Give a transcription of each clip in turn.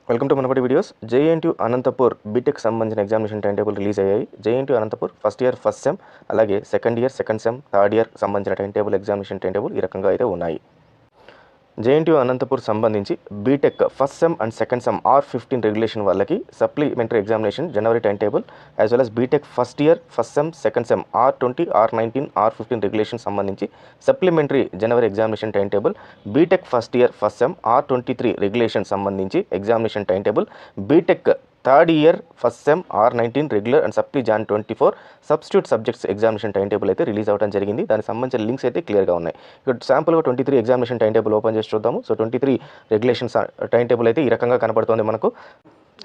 Welcome to Manabadi videos. JNTU Anantapur BTech సంబంధించిన examination time table release అయ్యాయి. JNTU Anantapur first year first sem, అలాగే second year second sem, third year సంబంధించిన time table examination time table ఈ రకంగా అయితే ఉన్నాయి. JNTU Anantapur సంబంధించి BTech first sem and second sem R15 regulation వాళ్ళకి supplementary examination January time table, as well as BTech first year first sem second sem R20, R19, R15 regulation సంబంధించి supplementary జనవరి examination time table, BTech first year first sem R23 regulation సంబంధించి examination time table, BTech third year first sem R19 regular and supply Jan 24 substitute subjects examination time table అయితే release అవ్వడం జరిగింది. దానికి సంబంధించిన links అయితే క్లియర్గా ఉన్నాయి. ఇక్కడ శాంపుల్గా 23 ఎగ్జామినేషన్ టైం టేబుల్ ఓపెన్ చేసి చూద్దాము. సో 23 రెగ్యులేషన్ టైం టేబుల్ అయితే ఈ రకంగా కనబడుతుంది మనకు.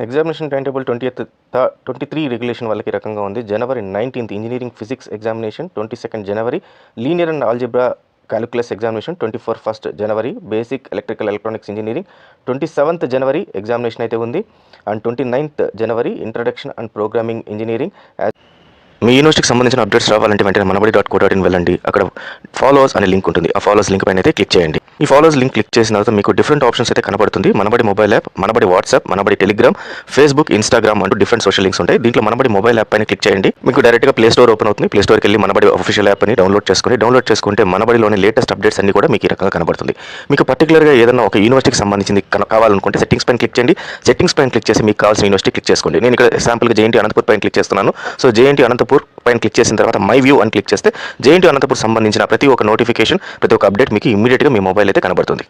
ఎగ్జామినేషన్ టైం టేబుల్ 23 రెగ్యులేషన్ వాళ్ళకి ఈ రకంగా ఉంది. January 19 engineering physics examination, 22 January linear and algebra calculus examination, 24 first January basic electrical electronics engineering, 27th January examination అయితే ఉంది. And 29th January introduction and programming engineering. మీ యూనివర్సిటీకి సంబంధించిన అప్డేట్స్ రావాలంటే వెంటనే మనబడి.co.in వెళ్ళండి. అక్కడ ఫాలోవర్స్ అనే లింక్ ఉంటుంది. ఆ ఫాలోవర్స్ లింక్ పైన అయితే క్లిక్ చేయండి. ఈ ఫాలోవర్స్ లింక్ క్లిక్ చేసిన తర్వాత మీకు డిఫరెంట్ ఆప్షన్స్ అయితే కనబడుతుంది. మనబడి మొబైల్ యాప్, మనబడి వాట్సాప్, మనబడి టెలిగ్రామ్, ఫేస్బుక్, ఇన్స్టాగ్రామ్ అంటూ డిఫరెంట్ సోషల్ లింక్స్ ఉంటాయి. దీంట్లో మనబడి మొబైల్ యాప్ పైన క్లిక్ చేయండి. మీకు డైరెక్ట్గా ప్లే స్టోర్ ఓపెన్ అవుతుంది. ప్లే స్టోర్కి వెళ్ళి మనబడి అఫీషియల్ యాప్ అని డౌన్లోడ్ చేసుకుంటే మనబడిలోని లేటెస్ట్ అప్డేట్స్ అన్ని కూడా మీకు ఈ రకంగా కనబడుతుంది. మీకు పర్టికులర్గా ఏదైనా ఒక యూనివర్సిటీకి సంబంధించింది కావాలనుకుంటే సెట్టింగ్స్ పైన క్లిక్ చేయండి. సెట్టింగ్స్ పైన క్లిక్ చేసి మీకు కావాల్సిన యూనివర్సిటీ క్లిక్ చేసుకోండి. నేను ఇక్కడ శాంపుల్గా జేఎన్టీయూ అనంతపూర్ పైన క్లిక్ చేస్తున్నాను. సో జేఎన్టీయూ అనంతపూర్ పైన క్లిక్ చేసిన తర్వాత మై వ్యూ అని క్లిక్ చేస్తే జేఎన్టీయూ అనంతపూర్ సంబంధించిన ప్రతి ఒక్క నోటిఫికేషన్, ప్రతి ఒక్క అప్డేట్ మీకు ఇమ్మీడియట్గా మీ మొబైల్ అయితే కనబడుతుంది.